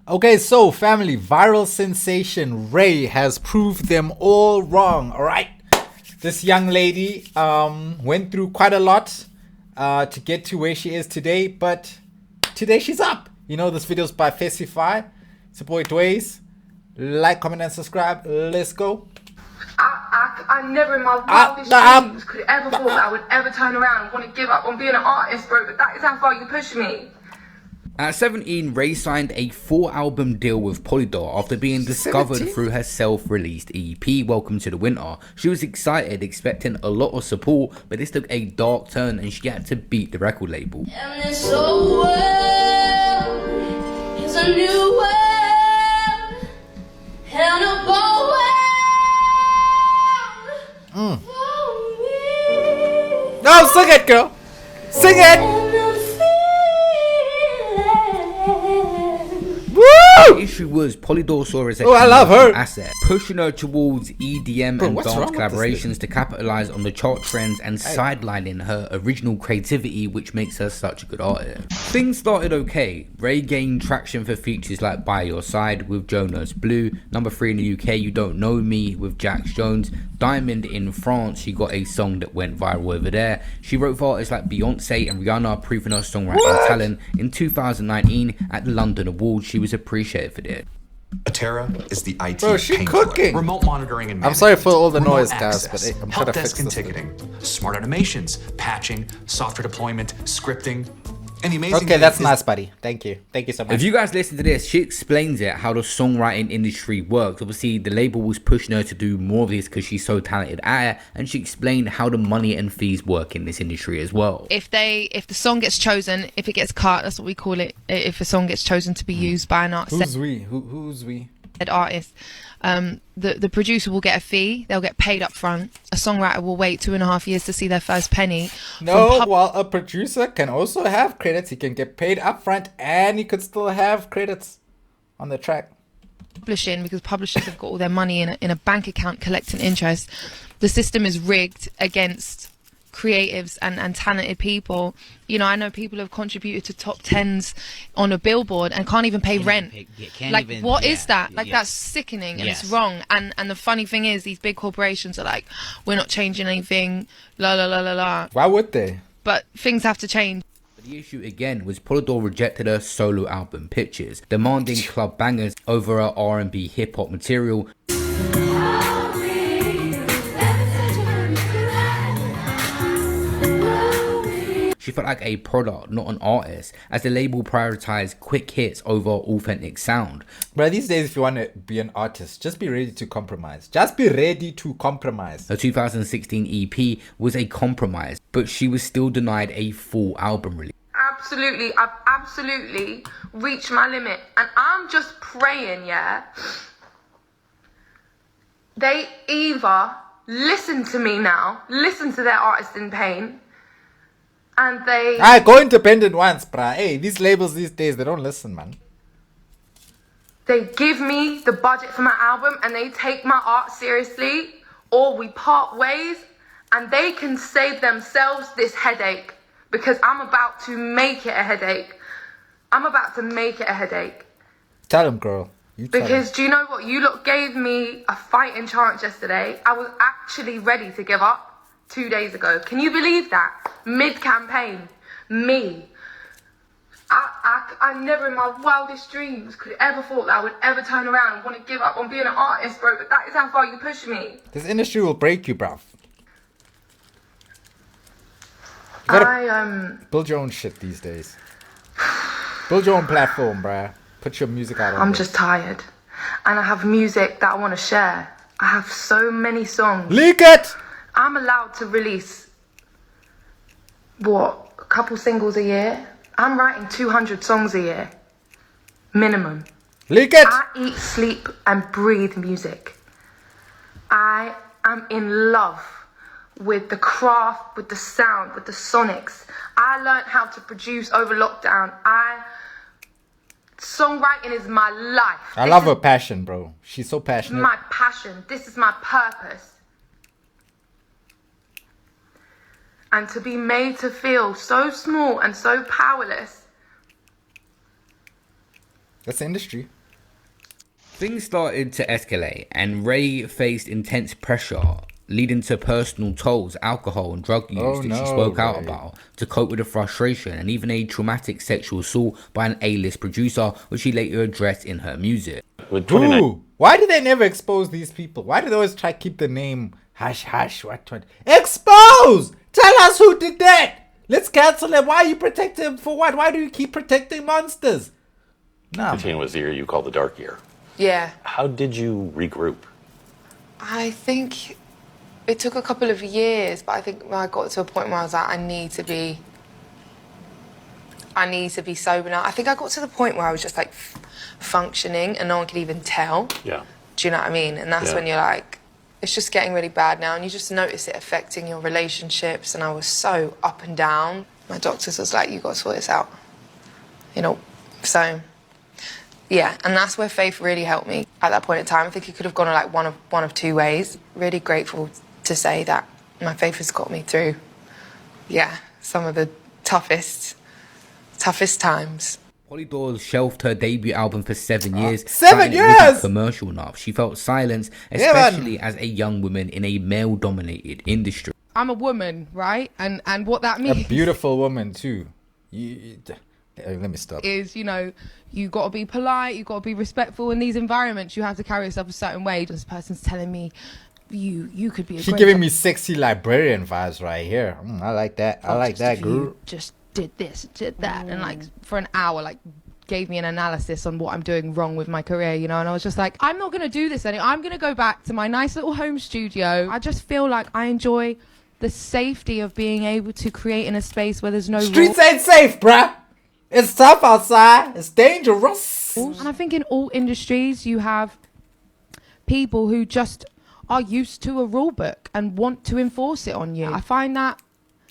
Okay, so family, viral sensation Raye has proved them all wrong. All right, this young lady went through quite a lot to get to where she is today, but today she's up. You know, this video's by Festify. It's your boy Dways. Like, comment, and subscribe. Let's go. I never in my wildest dreams could ever thought that I would ever turn around and want to give up on being an artist, bro. But that is how far you push me. At 17, Raye signed a 4-album deal with Polydor after being discovered 17? through her self-released EP, Welcome to the Winter. She was excited, expecting a lot of support, but this took a dark turn and she had to beat the record label. And this old world is a new world, and a bold world for me. No, sing it, girl. Sing it. The issue was Polydor saw her as a I love her. asset, pushing her towards EDM and what's wrong dance with this collaborations to capitalize on the chart trends and sidelining her original creativity, which makes her such a good artist. Things started okay. Raye gained traction for features like By Your Side with Jonas Blue, number 3 in the UK, You Don't Know Me with Jax Jones, Diamond in France. She got a song that went viral over there. She wrote for artists like Beyonce and Rihanna, proving her songwriting talent. In 2019 at the London Awards, she was appreciated for this. Atera is the IT Bro, she painkiller. cooking. Remote monitoring and I'm sorry for all the remote noise, guys, access, but I'm help trying to desk fix and this. ticketing, smart automations, patching, software deployment, scripting, and the amazing Okay, thing that's is nice, buddy. Thank you. Thank you so much. If you guys listen to this, she explains it, how the songwriting industry works. Obviously, the label was pushing her to do more of this because she's so talented at it, and she explained how the money and fees work in this industry as well. If the song gets chosen, if it gets cut, that's what we call it. If a song gets chosen to be used by an artist, Who's we? Who's we? the producer will get a fee. They'll get paid up front. A songwriter will wait 2.5 years to see their first penny. No, while a producer can also have credits. He can get paid upfront and he could still have credits on the track. Publishing, because publishers have got all their money in a bank account collecting interest. The system is rigged against creatives and talented people. You know, I know people have contributed to top 10s on a billboard and can't even pay rent. What is that? That's sickening and it's wrong. And the funny thing is, these big corporations are like, we're not changing anything, la la la la la. Why would they? But things have to change. The issue again was Polydor rejected her solo album Pictures, demanding club bangers over her R&B hip hop material. She felt like a product, not an artist, as the label prioritized quick hits over authentic sound. But these days, if you want to be an artist, just be ready to compromise. Just be ready to compromise. Her 2016 EP was a compromise, but she was still denied a full album release. Absolutely, I've absolutely reached my limit. And I'm just praying, they either listen to me now, listen to their artist in pain, and they... Go independent once, bruh. Hey, these labels these days, they don't listen, man. They give me the budget for my album and they take my art seriously, or we part ways and they can save themselves this headache, because I'm about to make it a headache. I'm about to make it a headache. Tell him, girl. You tell Because him. do you know what? You lot gave me a fighting chance yesterday. I was actually ready to give up 2 days ago. Can you believe that? Mid-campaign. Me. I never in my wildest dreams could ever thought that I would ever turn around and want to give up on being an artist, bro. But that is how far you push me. This industry will break you, bruv. You gotta build your own shit these days. Build your own platform, bruh. Put your music out on I'm there. just tired. And I have music that I want to share. I have so many songs. Leak it! I'm allowed to release, a couple singles a year? I'm writing 200 songs a year. Minimum. Leak it! I eat, sleep, and breathe music. I am in love with the craft, with the sound, with the sonics. I learned how to produce over lockdown. Songwriting is my life. I love her passion, bro. She's so passionate. My passion. This is my purpose. And to be made to feel so small and so powerless That's the industry. Things started to escalate, and Raye faced intense pressure, leading to personal tolls, alcohol and drug use that she spoke out about to cope with the frustration, and even a traumatic sexual assault by an A-list producer, which she later addressed in her music. Ooh, why do they never expose these people? Why do they always try to keep the name hush hush? What? Expose! Tell us who did that! Let's cancel him. Why are you protecting him for what? Why do you keep protecting monsters? No. 15 was the year you called the dark year. Yeah. How did you regroup? I think it took a couple of years, but I think when I got to a point where I was like, I need to be sober now. I think I got to the point where I was just like functioning and no one could even tell. Yeah. Do you know what I mean? And that's when you're like, it's just getting really bad now, and you just notice it affecting your relationships. And I was so up and down. My doctors was like, you got to sort this out. You know, so yeah, and that's where faith really helped me at that point in time. I think it could have gone like one of two ways. Really grateful to say that my faith has got me through, some of the toughest times. Polydor shelved her debut album for 7 years. 7 It wasn't years! commercial enough. She felt silence, especially as a young woman in a male-dominated industry. I'm a woman, right? And what that A means beautiful woman too. Let me stop. is, you know, you got to be polite, you got to be respectful in these environments. You have to carry yourself a certain way. This person's telling me you could be a She great giving me sexy librarian vibes right here. I like that. I like that, girl. Just did this, did that, and like for an hour, like gave me an analysis on what I'm doing wrong with my career, you know. And I was just like, I'm not gonna do this anymore. I'm gonna go back to my nice little home studio. I just feel like I enjoy the safety of being able to create in a space where there's no Streets ain't safe, bruh. It's tough outside. It's dangerous. rules. And I think in all industries you have people who just are used to a rule book and want to enforce it on you. I find that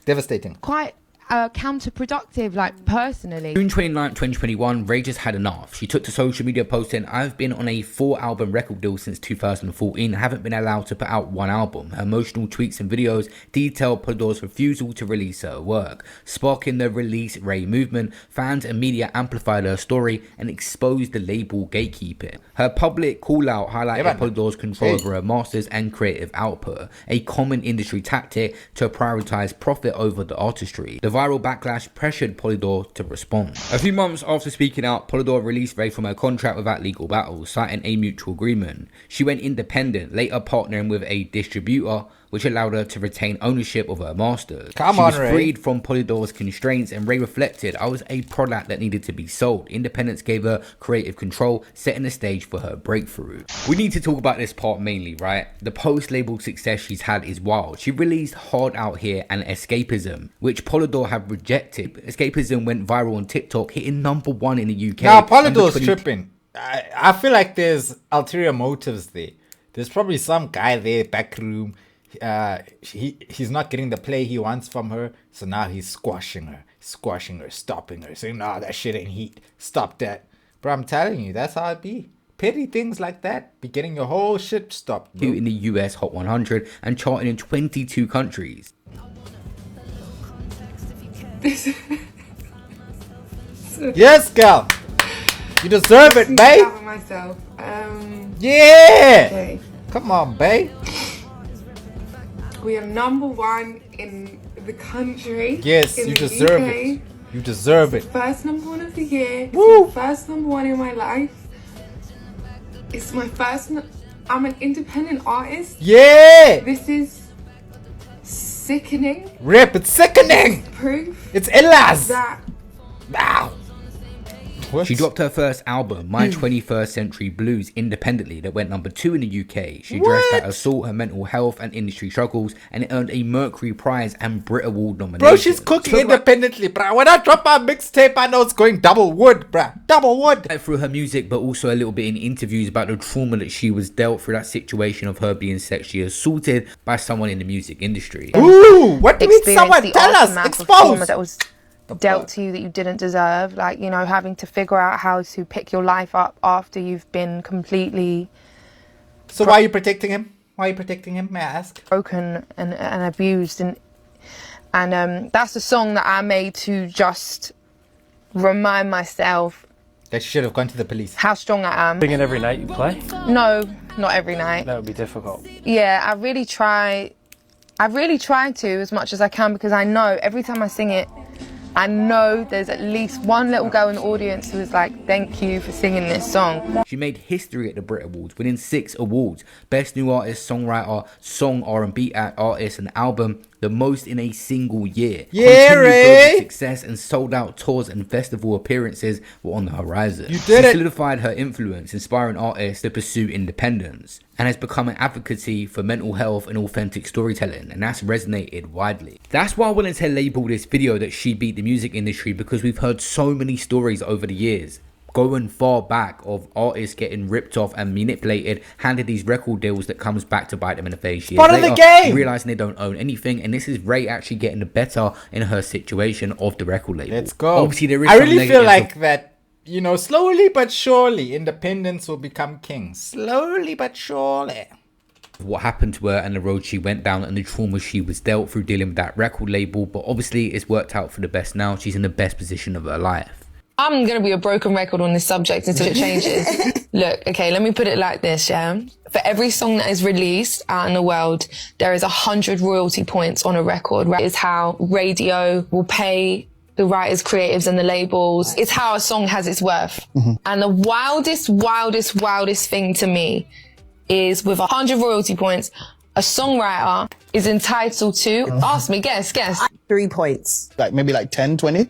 Devastating. quite counterproductive, like personally. June 29, 2021, Raye just had enough. She took to social media posting, I've been on a 4-album record deal since 2014 and haven't been allowed to put out one album. Her emotional tweets and videos detail Polydor's refusal to release her work. Sparking the Release Raye movement, fans and media amplified her story and exposed the label gatekeeping. Her public call-out highlighted Polydor's control over her masters and creative output, a common industry tactic to prioritize profit over the artistry. The viral backlash pressured Polydor to respond. A few months after speaking out, Polydor released Raye from her contract without legal battles, citing a mutual agreement. She went independent, later partnering with a distributor, which allowed her to retain ownership of her masters. She was freed from Polydor's constraints, and Raye reflected, I was a product that needed to be sold. Independence gave her creative control, setting the stage for her breakthrough. We need to talk about this part mainly, right? The post-label success she's had is wild. She released Hard Out Here and Escapism, which Polydor have rejected. Escapism went viral on TikTok, hitting #1 in the UK. Now, Polydor's tripping. I feel like there's ulterior motives there. There's probably some guy there, back room. He's not getting the play he wants from her, so now he's squashing her, stopping her, saying, no, that shit ain't heat, stop that. Bro, I'm telling you, that's how it be. Petty things like that be getting your whole shit stopped, bro. In the US Hot 100 and charting in 22 countries. Yes, girl, you deserve it, babe. Myself. Yeah, Okay. come on, babe. We are #1 in the country. Yes, in you the deserve UK. it. You deserve it. First #1 of the year. Woo! First #1 in my life. It's my first. I'm an independent artist. Yeah, This is sickening. rip, it's sickening. Proof It's Elas. that Wow. She dropped her first album, My 21st Century Blues, independently, that went #2 in the UK. She addressed that assault, her mental health and industry struggles, and it earned a Mercury Prize and Brit Award nomination. Bro, she's cooking independently, bro. When I drop my mixtape, I know it's going double wood, bro. Double wood. Through her music, but also a little bit in interviews about the trauma that she was dealt through that situation of her being sexually assaulted by someone in the music industry. Ooh, what do you mean someone? the Tell us. aftermath of trauma Expose. that was dealt to you that you didn't deserve, like, you know, having to figure out how to pick your life up after you've been completely So why are you protecting him? Why are you protecting him, may I ask? broken and abused, and that's a song that I made to just remind myself That she should have gone to the police. how strong I am. Singing every night you play? No, not every night. That would be difficult. Yeah, I really try to as much as I can, because I know every time I sing it, I know there's at least one little girl in the audience who is like, thank you for singing this song. She made history at the Brit Awards, winning 6 awards: Best New Artist, Songwriter, Song, R&B Artist, and Album, the most in a single year. Yeah, Continued Raye! global success and sold out tours and festival appearances were on the horizon. You did she it! solidified her influence, inspiring artists to pursue independence, and has become an advocacy for mental health and authentic storytelling, and that's resonated widely. That's why I wanted to label this video that she beat the music industry, because we've heard so many stories over the years, going far back, of artists getting ripped off and manipulated, handed these record deals that comes back to bite them in the face years Part of the later, game! realizing they don't own anything. And this is Raye actually getting the better in her situation of the record label. Let's go. Obviously, there is I some really feel negatives like that, you know, slowly but surely, independence will become king. Slowly but surely. of what happened to her and the road she went down and the trauma she was dealt through dealing with that record label. But obviously, it's worked out for the best now. She's in the best position of her life. I'm going to be a broken record on this subject until it changes. Look, okay, let me put it like this, yeah? For every song that is released out in the world, there is 100 royalty points on a record. Right? It's how radio will pay the writers, creatives, and the labels. It's how a song has its worth. And the wildest thing to me is, with 100 royalty points, a songwriter is entitled to, ask me, guess. 3 points. Like maybe like 10, 20?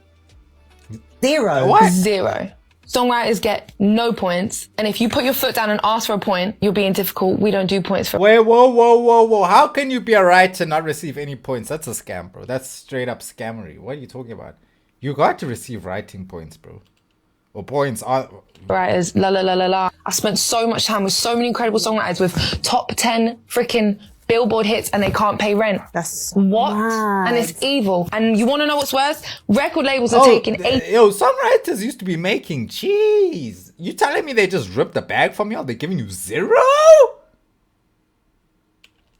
0. What? 0. Songwriters get no points, and if you put your foot down and ask for a point, you're being difficult. We don't do points for. Wait, whoa. How can you be a writer and not receive any points? That's a scam, bro. That's straight up scammery. What are you talking about? You got to receive writing points, bro. Or points are... Writers, la. I spent so much time with so many incredible songwriters with top 10 freaking Billboard hits, and they can't pay rent. That's what? mad. And it's evil. And you want to know what's worse? Record labels are taking 8 Yo, some writers used to be making cheese. You telling me they just ripped the bag from you? They're giving you 0?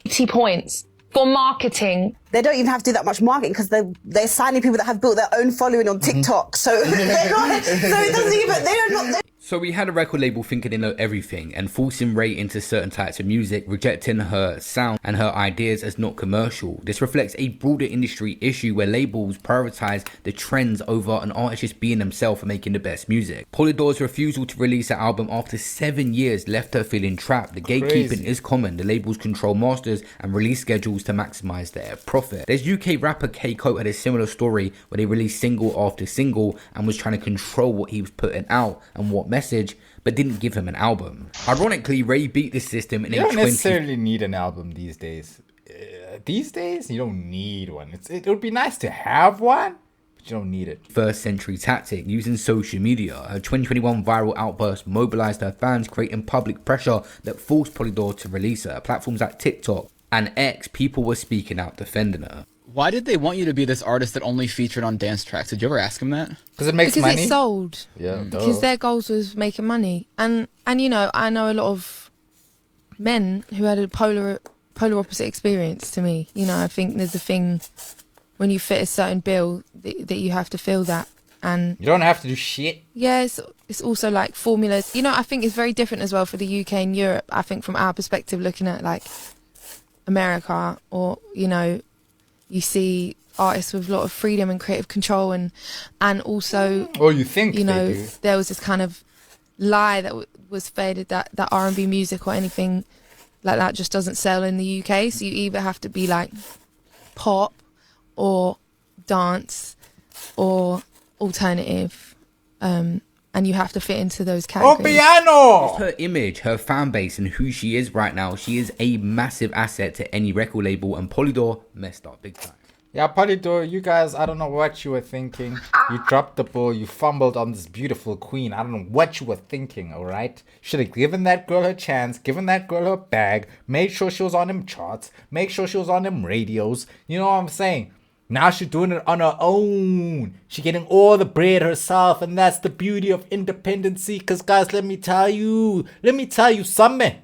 80 points for marketing. They don't even have to do that much marketing, because they're signing people that have built their own following on TikTok. So they're not, so it doesn't even, they're not. So we had a record label thinking they know everything and forcing Raye into certain types of music, rejecting her sound and her ideas as not commercial. This reflects a broader industry issue where labels prioritize the trends over an artist just being themselves and making the best music. Polydor's refusal to release an album after 7 years left her feeling trapped. The gatekeeping is common. The labels control masters and release schedules to maximize their profit. There's UK rapper K Coat had a similar story where they released single after single and was trying to control what he was putting out and what message, but didn't give him an album. Ironically, Raye beat the system in You a don't 20... necessarily need an album these days. These days, you don't need one. It would be nice to have one, but you don't need it. First century tactic using social media. Her 2021 viral outburst mobilized her fans, creating public pressure that forced Polydor to release her. Platforms like TikTok and X, people were speaking out defending her. Why did they want you to be this artist that only featured on dance tracks? Did you ever ask them that? Because it makes money. Because it sold. Yeah, Because their goals was making money. And you know, I know a lot of men who had a polar opposite experience to me. You know, I think there's a thing when you fit a certain bill that you have to fill that. And you don't have to do shit. yeah, it's also like formulas. You know, I think it's very different as well for the UK and Europe. I think from our perspective, looking at like America, or, you know, you see artists with a lot of freedom and creative control, and also, You think you know, they do. there was this kind of lie that was faded that R&B music or anything like that just doesn't sell in the UK. So you either have to be like pop or dance or alternative, and you have to fit into those categories. Piano! Her image, her fan base, and who she is right now, she is a massive asset to any record label, and Polydor messed up big time. Yeah, Polydor, you guys, I don't know what you were thinking. You dropped the ball, you fumbled on this beautiful queen. I don't know what you were thinking, alright? Should have given that girl her chance, given that girl her bag, made sure she was on them charts, make sure she was on them radios. You know what I'm saying? Now she's doing it on her own. She's getting all the bread herself, and that's the beauty of independency. Because, guys, let me tell you something.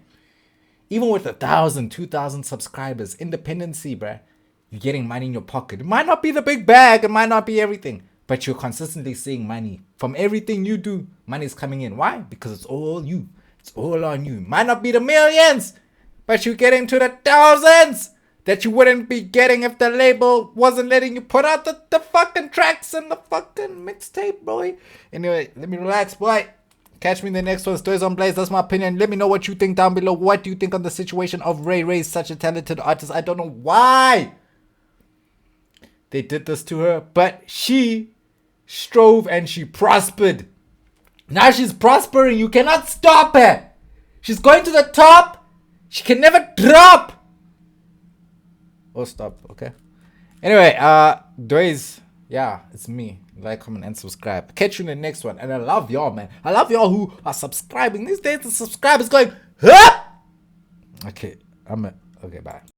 Even with 1,000, 2,000 subscribers, independency, bruh, you're getting money in your pocket. It might not be the big bag, it might not be everything, but you're consistently seeing money. From everything you do, money's coming in. Why? Because it's all you. It's all on you. Might not be the millions, but you get into the thousands that you wouldn't be getting if the label wasn't letting you put out the fucking tracks and the fucking mixtape, boy. Anyway, let me relax, boy. Catch me in the next one. Stories on Blaze. That's my opinion. Let me know what you think down below. What do you think on the situation of Raye? Raye is such a talented artist. I don't know why they did this to her, but she strove and she prospered. Now she's prospering. You cannot stop her. She's going to the top. She can never drop. Oh, stop. Okay. Anyway, Dways, yeah, it's me. Like, comment, and subscribe. Catch you in the next one. And I love y'all, man. I love y'all who are subscribing. These days, the subscribe is going, huh? Okay, okay, bye.